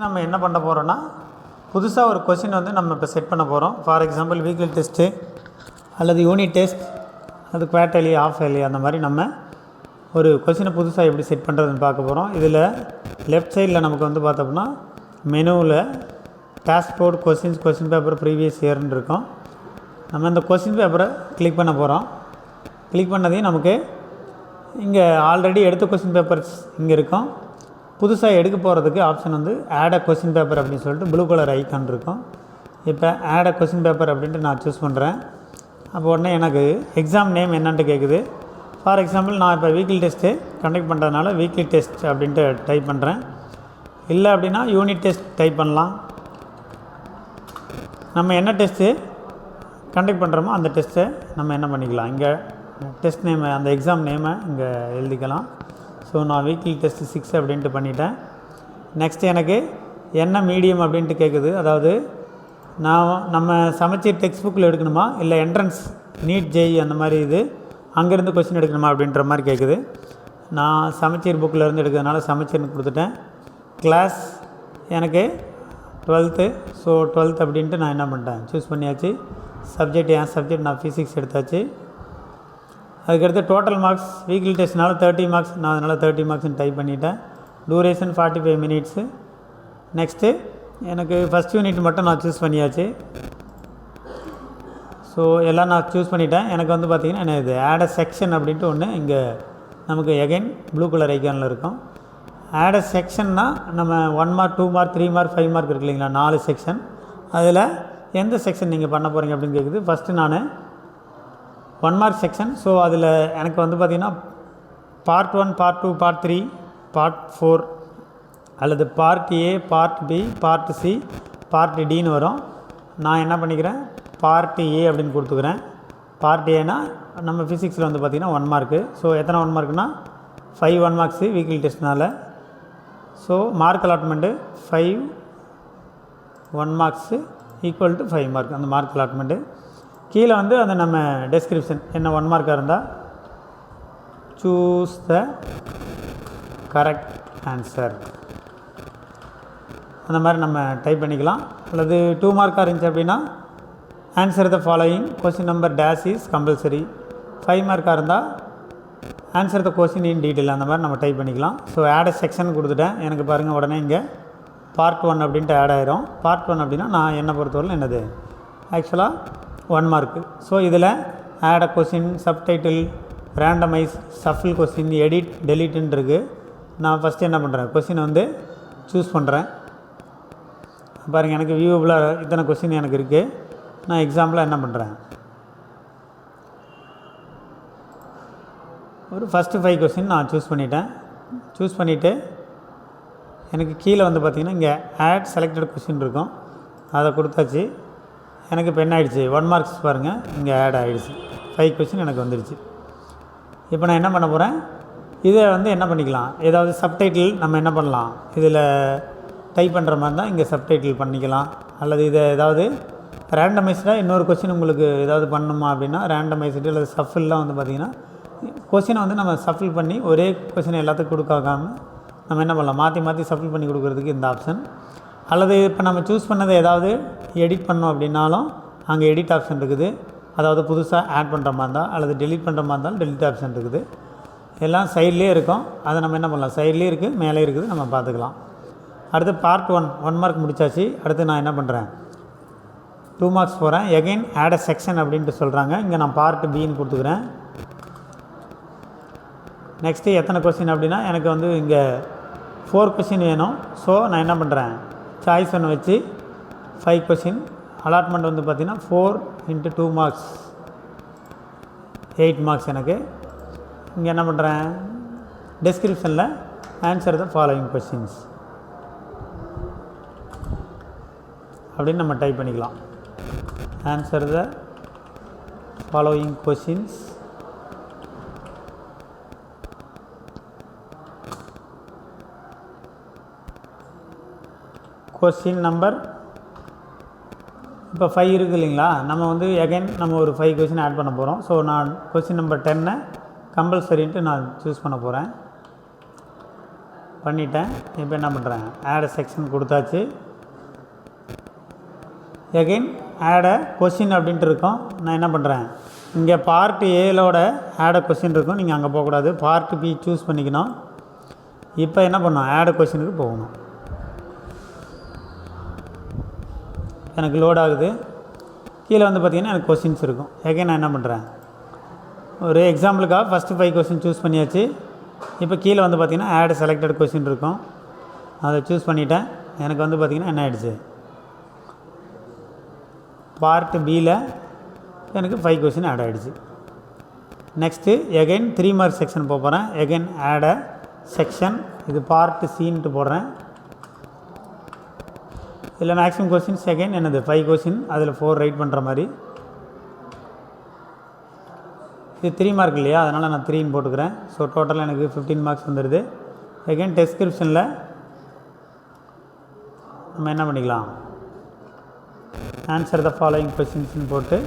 நம்ம என்ன பண்ண போகிறோன்னா புதுசாக ஒரு கொஸ்டின் வந்து நம்ம இப்போ செட் பண்ண போகிறோம். ஃபார் எக்ஸாம்பிள் வீக்லி டெஸ்ட்டு அல்லது யூனிட் டெஸ்ட், அது குவார்ட்டர்லி, ஆஃப் இயர்லி, அந்த மாதிரி நம்ம ஒரு கொஸ்டினை புதுசாக எப்படி செட் பண்ணுறதுன்னு பார்க்க போகிறோம். இதில் லெஃப்ட் சைடில் நமக்கு வந்து பார்த்தோம்னா மெனுவில் task board question paper previous இயர்னு இருக்கும். நம்ம இந்த கொஸ்டின் பேப்பரை கிளிக் பண்ண போகிறோம். கிளிக் பண்ணதையும் நமக்கு இங்கே ஆல்ரெடி எடுத்த கொஸ்டின் பேப்பர்ஸ் இங்கே இருக்கும். புதுசாக எடுக்க போகிறதுக்கு ஆப்ஷன் வந்து ஆட் அ கொஸ்டின் பேப்பர் அப்படின்னு சொல்லிட்டு ப்ளூ கலர் ஐக்கான் இருக்கும். இப்போ ஆட் அ கொஸ்டின் பேப்பர் அப்படின்ட்டு நான் சூஸ் பண்ணுறேன். அப்போ உடனே எனக்கு எக்ஸாம் நேம் என்னன்ட்டு கேட்குது. ஃபார் எக்ஸாம்பிள் நான் இப்போ வீக்லி டெஸ்ட்டு கண்டக்ட் பண்ணுறதுனால வீக்லி டெஸ்ட் அப்படின்ட்டு டைப் பண்ணுறேன். இல்லை அப்படின்னா யூனிட் டெஸ்ட் டைப் பண்ணலாம். நம்ம என்ன டெஸ்ட்டு கண்டக்ட் பண்ணுறோமோ அந்த டெஸ்ட்டை நம்ம என்ன பண்ணிக்கலாம், இங்கே டெஸ்ட் நேமை, அந்த எக்ஸாம் நேமை இங்கே எழுதிக்கலாம். ஸோ நான் வீக்லி டெஸ்ட் 6 அப்படின்ட்டு பண்ணிட்டேன். நெக்ஸ்ட்டு எனக்கு என்ன மீடியம் அப்படின்ட்டு கேட்குது. அதாவது நம்ம சமச்சீர் டெக்ஸ்ட் புக்கில் எடுக்கணுமா இல்லை என்ட்ரன்ஸ் நீட் ஜேஇ அந்த மாதிரி இது அங்கேருந்து கொஸ்டின் எடுக்கணுமா அப்படின்ற மாதிரி கேட்குது. நான் சமச்சீர் புக்கில் இருந்து எடுக்கிறதுனால சமச்சீர்னு கொடுத்துட்டேன். கிளாஸ் எனக்கு 12th, ஸோ 12th அப்படின்ட்டு நான் என்ன பண்ணிட்டேன், சூஸ் பண்ணியாச்சு. சப்ஜெக்ட் என் சப்ஜெக்ட் நான் ஃபிசிக்ஸ் எடுத்தாச்சு. அதுக்கடுத்து டோட்டல் மார்க்ஸ் வீக்லி டெஸ்ட்னால 30 மார்க்ஸ், நான் அதனால் 30 மார்க்ஸ்னு டைப் பண்ணிட்டேன். Duration 45 minutes. நெக்ஸ்ட்டு எனக்கு ஃபஸ்ட் யூனிட் மட்டும் நான் சூஸ் பண்ணியாச்சு. ஸோ எல்லாம் நான் சூஸ் பண்ணிட்டேன். எனக்கு வந்து பார்த்திங்கன்னா என்ன இது ஆட் அ செக்ஷன் அப்படின்ட்டு ஒன்று இங்கே நமக்கு எகைன் ப்ளூ கலர் ஐக்கானில் இருக்கும். ஆட் அ செக்ஷன்னா நம்ம 1 மார்க் 2 மார்க் 3 மார்க் 5 மார்க் இருக்கு இல்லைங்களா, 4 செக்ஷன். அதில் எந்த செக்ஷன் நீங்கள் பண்ண போகிறீங்க அப்படின்னு கேட்குது. ஃபஸ்ட்டு நான் 1 மார்க் செக்ஷன். ஸோ அதில் எனக்கு வந்து பார்த்திங்கன்னா பார்ட் 1, பார்ட் 2, பார்ட் 3, பார்ட் 4 அல்லது part A, part B, part C, part டின்னு வரும். நான் என்ன பண்ணிக்கிறேன், பார்ட் ஏ அப்படின்னு கொடுத்துக்கிறேன். பார்ட் ஏனா நம்ம ஃபிசிக்ஸில் வந்து பார்த்திங்கன்னா 1 மார்க்கு. ஸோ எத்தனை 1 மார்க்குனா 5 1 மார்க்ஸு வீக்லி டெஸ்ட்னால். So mark allotment 5 1 marks equal to 5 mark, அந்த மார்க் அலாட்மெண்ட்டு. கீழே வந்து அந்த நம்ம டெஸ்கிரிப்ஷன் என்ன 1 மார்க்காக இருந்தால் சூஸ் த கரெக்ட் ஆன்சர் அந்த மாதிரி நம்ம டைப் பண்ணிக்கலாம். அல்லது 2 மார்க்காக இருந்துச்சு அப்படின்னா answer the following question number dash is compulsory. 5 மார்க்காக இருந்தால் answer the question in detail, அந்த மாதிரி நம்ம டைப் பண்ணிக்கலாம். ஸோ ஆட் செக்ஷன் கொடுத்துட்டேன். எனக்கு பாருங்கள் உடனே இங்கே பார்ட் 1 அப்படின்ட்டு ஆட் ஆயிரும். பார்ட் 1 அப்படின்னா நான் என்னை பொறுத்தவரையில் என்னது ஆக்சுவலாக 1 மார்க்கு. ஸோ இதில் add a question, subtitle, randomise, shuffle question, edit, டெலிட்டுன்னு இருக்குது. நான் ஃபஸ்ட்டு என்ன பண்ணுறேன், கொஸ்டினை வந்து சூஸ் பண்ணுறேன். பாருங்கள் எனக்கு வியூவபுளாக இத்தனை கொஸ்டின் எனக்கு இருக்குது. நான் எக்ஸாம்பிளாக என்ன பண்ணுறேன், ஒரு ஃபஸ்ட்டு 5 கொஸ்டின் நான் சூஸ் பண்ணிட்டேன். சூஸ் பண்ணிவிட்டு எனக்கு கீழே வந்து பார்த்திங்கன்னா இங்கே ஆட் செலக்டட் கொஸ்டின் இருக்கும், அதை கொடுத்தாச்சு. எனக்கு இப்போ என்ன ஆகிடுச்சு, 1 மார்க்ஸ் பாருங்கள் இங்கே ஆட் ஆகிடுச்சு. 5 கொஸ்டின் எனக்கு வந்துடுச்சு. இப்போ நான் என்ன பண்ண போகிறேன், இதை வந்து என்ன பண்ணிக்கலாம், ஏதாவது சப்டைட்டில் நம்ம என்ன பண்ணலாம், இதில் டைப் பண்ணுற மாதிரி தான் இங்கே சப்டைட்டில் பண்ணிக்கலாம். அல்லது இதை ஏதாவது ரேண்டமைஸ்டாக இன்னொரு கொஸ்டின் உங்களுக்கு ஏதாவது பண்ணணுமா அப்படின்னா ரேண்டமைஸ்டு அல்லது ஷஃபில்லாம் வந்து பார்த்திங்கன்னா கொஸ்டினை வந்து நம்ம ஷஃபில் பண்ணி ஒரே கொஸ்டினை எல்லாத்துக்கும் கொடுக்காம நம்ம என்ன பண்ணலாம், மாற்றி மாற்றி ஷஃபில் பண்ணி கொடுக்குறதுக்கு இந்த ஆப்ஷன். அல்லது இப்போ நம்ம சூஸ் பண்ணதை ஏதாவது எடிட் பண்ணோம் அப்படின்னாலும் அங்கே எடிட் ஆப்ஷன் இருக்குது. அதாவது புதுசாக ஆட் பண்ணுற மாதிரி இருந்தால் அல்லது டெலிட் பண்ணுற மாதிரி இருந்தாலும் டெலிட் ஆப்ஷன் இருக்குது. எல்லாம் சைட்லேயே இருக்கும். அதை நம்ம என்ன பண்ணலாம், சைட்லேயே இருக்குது, மேலே இருக்குது, நம்ம பார்த்துக்கலாம். அடுத்து பார்ட் 1 மார்க் முடித்தாச்சு. அடுத்து நான் என்ன பண்ணுறேன், 2 மார்க்ஸ் போகிறேன். எகைன் ஆட் அ செக்ஷன் அப்படின்ட்டு சொல்கிறாங்க. இங்கே நான் பார்ட் பின்னு கொடுத்துக்கிறேன். நெக்ஸ்ட்டு எத்தனை கொஸ்டின் அப்படின்னா எனக்கு வந்து இங்கே 4 கொஸ்டின் வேணும். ஸோ நான் என்ன பண்ணுறேன், சாய்ஸ் ஒன்று வச்சு 5 கொஸ்டின் அலாட்மெண்ட் வந்து பார்த்திங்கன்னா 4 × 2 மார்க்ஸ் 8 மார்க்ஸ் எனக்கு. இங்கே என்ன பண்ணுறேன், டெஸ்கிரிப்ஷனில் ஆன்சர் த ஃபாலோயிங் கொஸ்டின்ஸ் அப்படின்னு நம்ம டைப் பண்ணிக்கலாம். Answer the following questions question number இப்போ 5 இருக்குது இல்லைங்களா, நம்ம வந்து எகைன் நம்ம ஒரு 5 கொஸ்டின் ஆட் பண்ண போகிறோம். ஸோ நான் கொஸ்டின் நம்பர் 10 கம்பல்சரின்ட்டு நான் சூஸ் பண்ண போகிறேன். பண்ணிட்டேன். இப்போ என்ன பண்ணுறேன், ஆட் செக்ஷன் கொடுத்தாச்சு. எகைன் ஆட் கொஷின் அப்படின்ட்டு இருக்கும். நான் என்ன பண்ணுறேன், இங்கே பார்ட் ஏலோட ஆட் கொஷின் இருக்கும். நீங்கள் அங்கே போகக்கூடாது, பார்ட் பி சூஸ் பண்ணிக்கணும். இப்போ என்ன பண்ணணும், ஆட் கொஷினுக்கு போகணும். எனக்கு லோட் ஆகுது. கீழே வந்து பார்த்திங்கன்னா எனக்கு கொஷின்ஸ் இருக்கும். எகைன் நான் என்ன பண்ணுறேன், ஒரு எக்ஸாம்பிளுக்காக ஃபஸ்ட்டு 5 கொஷின் சூஸ் பண்ணியாச்சு. இப்போ கீழே வந்து பார்த்திங்கன்னா ஆட் செலக்டட் கொஷின் இருக்கும். அதை சூஸ் பண்ணிட்டேன். எனக்கு வந்து பார்த்திங்கன்னா என்ன ஆகிடுச்சு, பார்ட் பியில் எனக்கு 5 கொஷின் ஆட் ஆகிடுச்சு. நெக்ஸ்ட்டு எகைன் 3 மார்க் செக்ஷன் போகிறேன். எகைன் ஆட் செக்ஷன், இது பார்ட் சின்ட்டு போடுறேன். இதில் மேக்ஸிமம் கொஷின்ஸ் எகைன் என்னது 5 கொஷின், அதில் 4 ரைட் பண்ணுற மாதிரி. இது 3 மார்க் இல்லையா, அதனால் நான் 3ன்னு போட்டுக்கிறேன். ஸோ டோட்டலாக எனக்கு 15 மார்க்ஸ் வந்துடுது. எகைன் டெஸ்கிரிப்ஷனில் நம்ம என்ன பண்ணிக்கலாம், ஆன்சர் த ஃபாலோயிங் கொஷின்ஸ்னு போட்டு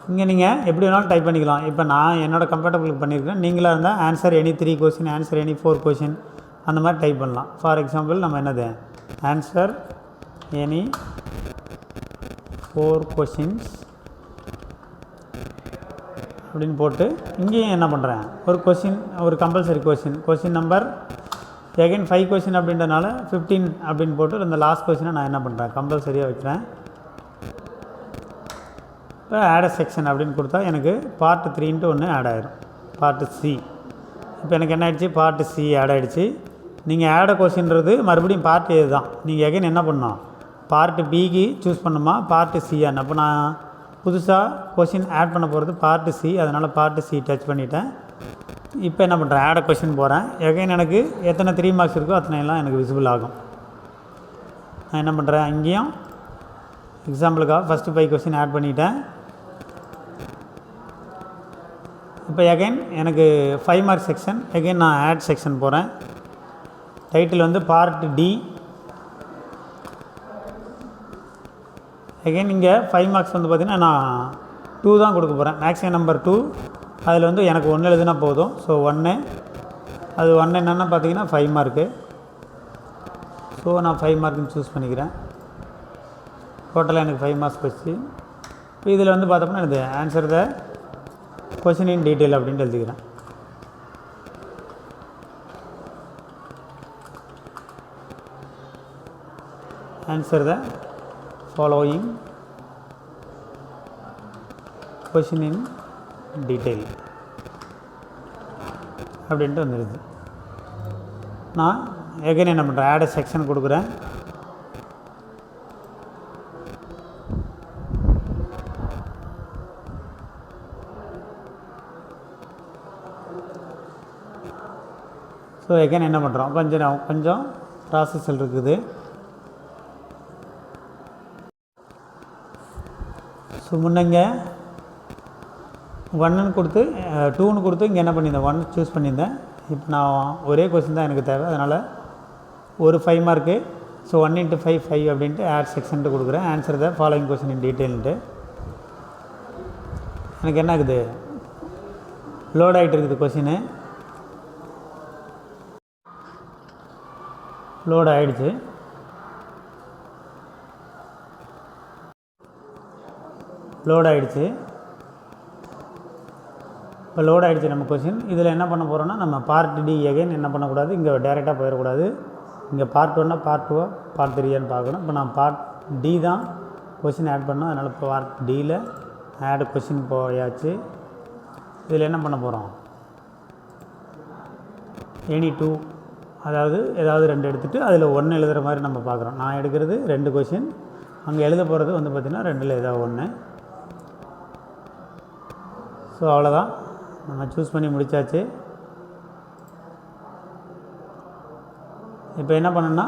இங்கே நீங்கள் எப்படி வேணாலும் டைப் பண்ணிக்கலாம். இப்போ நான் என்னோடய கம்ஃபர்டபுளுக்கு பண்ணியிருக்கேன். நீங்களாக இருந்தால் answer any 3 question, answer any 4 question அந்த மாதிரி டைப் பண்ணலாம். ஃபார் எக்ஸாம்பிள் நம்ம என்னது, ஆன்சர் எனி 4 கொஷின்ஸ் அப்படின்னு போட்டு இங்கேயும் என்ன பண்ணுறேன், ஒரு கொஷின், ஒரு compulsory question number again 5 question அப்படின்றனால 15 அப்படின்னு போட்டு இந்த லாஸ்ட் கொஷினை நான் என்ன பண்ணுறேன், கம்பல்சரியாக வைக்கிறேன். இப்போ ஆட் செக்ஷன் அப்படின்னு கொடுத்தா எனக்கு பார்ட் 3ன்ட்டு ஒன்று ஆட் ஆகிடும், பார்ட் சி. இப்போ எனக்கு என்ன ஆகிடுச்சு, பார்ட் சி ஆட் ஆகிடுச்சு. நீங்கள் ஆட் கொஷின்றது மறுபடியும் பார்ட் ஏ தான். நீங்கள் எகைன் என்ன பண்ணணும், பார்ட் பிக்கு சூஸ் பண்ணுமா பார்ட் சியான்னு. அப்போ நான் புதுசாக கொஷின் ஆட் பண்ண போகிறது பார்ட் சி, அதனால் பார்ட் சி டச் பண்ணிவிட்டேன். இப்போ என்ன பண்ணுறேன், ஆட் கொஷின் போகிறேன். எகைன் எனக்கு எத்தனை 3 மார்க்ஸ் இருக்கோ அத்தனை எல்லாம் எனக்கு விசிபிள் ஆகும். நான் என்ன பண்ணுறேன், இங்கேயும் எக்ஸாம்பிளுக்காக ஃபஸ்ட்டு 5 கொஷின் ஆட் பண்ணிட்டேன். இப்போ எகைன் எனக்கு 5 மார்க் செக்ஷன், எகைன் நான் ஆட் செக்ஷன் போகிறேன். டைட்டில் வந்து பார்ட் டி. எகைன் இங்கே 5 மார்க்ஸ் வந்து பார்த்திங்கன்னா நான் 2 தான் கொடுக்க போகிறேன், மேக்ஸிமம் நம்பர் 2. அதில் வந்து எனக்கு 1 எழுதுனா போதும். ஸோ 1, அது 1 என்னென்னா பார்த்திங்கன்னா 5 மார்க்கு. ஸோ நான் 5 மார்க்குன்னு சூஸ் பண்ணிக்கிறேன். டோட்டலாக எனக்கு 5 மார்க்ஸ் போச்சு. இப்போ இதில் வந்து பார்த்தோம்னா இது answer the question in detail அப்படின்ட்டு எழுதிக்கிறேன். Answer the following question in detail அப்படின்ட்டு வந்துடுது. நான் எகைன் என்ன பண்ணுறேன், ஆட் செக்ஷன் கொடுக்குறேன். ஸோ எகைன் என்ன பண்ணுறோம், கொஞ்சம் ப்ராசஸில் இருக்குது. ஸோ முன்னங்க 1ன்னு கொடுத்து 2ன்னு கொடுத்து இங்கே என்ன பண்ணியிருந்தேன், 1 சூஸ் பண்ணியிருந்தேன். இப்போ நான் ஒரே கொஸ்டின் தான் எனக்கு தேவை, அதனால் ஒரு 5 மார்க்கு. ஸோ 1 × 5 5 அப்படின்ட்டு ஆட் செக்ஷன்ட்டு கொடுக்குறேன். Answer the following question in டீட்டெயில்ன்ட்டு எனக்கு என்ன ஆகுது, லோட் ஆகிட்டு இருக்குது கொஸ்டின். லோட் ஆகிடுச்சு. இப்போ லோட் ஆகிடுச்சு நம்ம கொஷின். இதில் என்ன பண்ண போகிறோன்னா, நம்ம பார்ட் டி எகைன் என்ன பண்ணக்கூடாது, இங்கே டேரெக்டாக போயிடக்கூடாது. இங்கே பார்ட் 1 பார்ட் 2 பார்ட் 3 பார்க்கணும். இப்போ நான் பார்ட் டி தான் கொஷின் ஆட் பண்ணோம், அதனால் இப்போ பார்ட் டியில் ஆட் கொஷின் போயாச்சு. இதில் என்ன பண்ண போகிறோம், எனி 2, அதாவது ஏதாவது 2 எடுத்துகிட்டு அதில் 1 எழுதுகிற மாதிரி நம்ம பார்க்குறோம். நான் எடுக்கிறது 2 கொஷின், அங்கே எழுத போகிறது வந்து பார்த்திங்கன்னா 2ல் ஏதாவது 1. ஸோ அவ்வளோதான், நம்ம சூஸ் பண்ணி முடித்தாச்சு. இப்போ என்ன பண்ணணும்னா,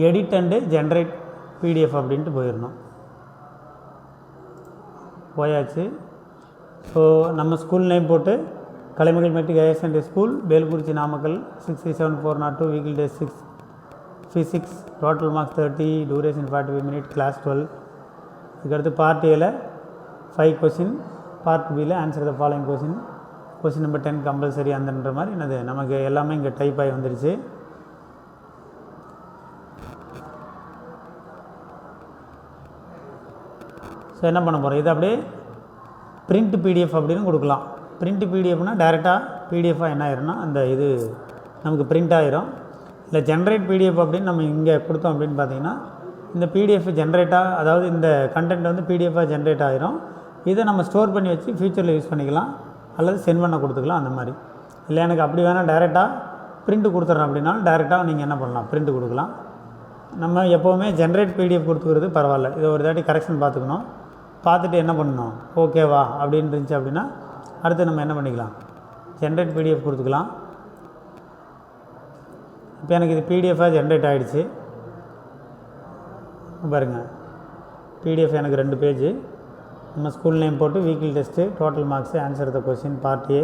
எடிட் அண்டு ஜென்ரேட் பிடிஎஃப் அப்படின்ட்டு போயிடணும். போயாச்சு. ஸோ நம்ம ஸ்கூல் நேம் போட்டு Kalaimagal matric higher secondary school, Velkurichi, Namakkal 637402, வீக்கில் day 6 physics total marks 30, duration 45 minutes, class 12. இதுக்கடுத்து பார்ட் ஏல 5 கொஷின், பார்ட் பியில் answer the following question number 10 compulsory அந்தன்ற மாதிரி என்னது நமக்கு எல்லாமே இங்கே டைப் ஆகி வந்துருச்சு. ஸோ என்ன பண்ண போகிறோம், இது அப்படியே பிரிண்ட் பிடிஎஃப் அப்படின்னு கொடுக்கலாம். பிரிண்ட் பிடிஎஃப்னால் டேரெக்டாக பிடிஎஃபாக என்ன ஆயிரும்னா அந்த இது நமக்கு பிரிண்ட் ஆகிரும். இல்லை ஜென்ரேட் பிடிஎஃப் அப்படின்னு நம்ம இங்கே கொடுத்தோம் அப்படின்னு பார்த்தீங்கன்னா இந்த பிடிஎஃப் ஜென்ரேட்டாக, அதாவது இந்த கண்டென்ட் வந்து பிடிஎஃபாக ஜென்ரேட் ஆகிரும். இதை நம்ம ஸ்டோர் பண்ணி வச்சு ஃப்யூச்சரில் யூஸ் பண்ணிக்கலாம் அல்லது சென்ட் பண்ண கொடுத்துக்கலாம் அந்த மாதிரி. இல்லை எனக்கு அப்படி வேணால் டேரெக்டாக பிரிண்ட் கொடுத்துட்றேன் அப்படின்னாலும் டேரெக்டாக நீங்கள் என்ன பண்ணலாம், பிரிண்ட் கொடுக்கலாம். நம்ம எப்போவுமே ஜென்ரேட் பிடிஎஃப் கொடுத்துக்கிறது பரவாயில்ல. இதை ஒரு தாட்டி கரெக்ஷன் பார்த்துக்கணும். பார்த்துட்டு என்ன பண்ணணும், ஓகேவா அப்படின்னு இருந்துச்சு அப்படின்னா அடுத்து நம்ம என்ன பண்ணிக்கலாம், ஜென்ரேட் பிடிஎஃப் கொடுத்துக்கலாம். இப்போ எனக்கு இது பிடிஎஃபாக ஜென்ரேட் ஆகிடுச்சு பாருங்கள். பிடிஎஃப் எனக்கு 2 பேஜ். நம்ம ஸ்கூல் நேம் போட்டு weekly test, total marks, answer the question part A,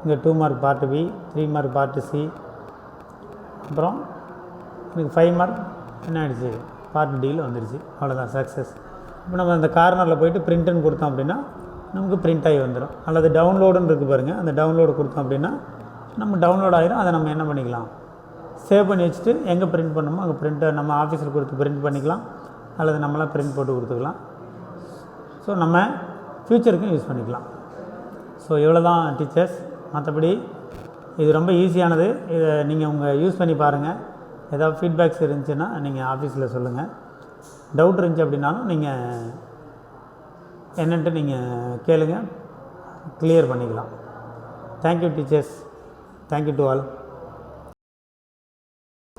இங்கே 2 mark part B, 3 mark part C, அப்புறம் எனக்கு 5 மார்க் என்ன ஆகிடுச்சு பார்ட் டியில் வந்துடுச்சு. அவ்வளோதான், சக்ஸஸ். இப்போ நம்ம அந்த கார்னரில் போய்ட்டு பிரிண்ட்டுன்னு கொடுத்தோம் அப்படின்னா நமக்கு பிரிண்ட் ஆகி வந்துடும். அல்லது டவுன்லோடுன்னு இருக்குது பாருங்கள், அந்த டவுன்லோடு கொடுத்தோம் அப்படின்னா நம்ம டவுன்லோட் ஆகிடும். அதை நம்ம என்ன பண்ணிக்கலாம், சேவ் பண்ணி வச்சுட்டு எங்கே பிரிண்ட் பண்ணணுமோ அங்கே பிரிண்ட்டை நம்ம ஆஃபீஸில் கொடுத்து பிரிண்ட் பண்ணிக்கலாம் அல்லது நம்மளாம் பிரிண்ட் போட்டு கொடுத்துக்கலாம். ஸோ நம்ம ஃப்யூச்சருக்கும் யூஸ் பண்ணிக்கலாம். ஸோ இவ்வளோ தான் டீச்சர்ஸ். மற்றபடி இது ரொம்ப ஈஸியானது. இதை நீங்கள் உங்கள் யூஸ் பண்ணி பாருங்கள். ஏதாவது ஃபீட்பேக்ஸ் இருந்துச்சுன்னா நீங்கள் ஆஃபீஸில் சொல்லுங்கள். டவுட் இருந்துச்சு அப்படின்னாலும் நீங்கள் என்னென்ட்டு நீங்கள் கேளுங்க, கிளியர் பண்ணிக்கலாம். Thank you teachers. Thank you to all.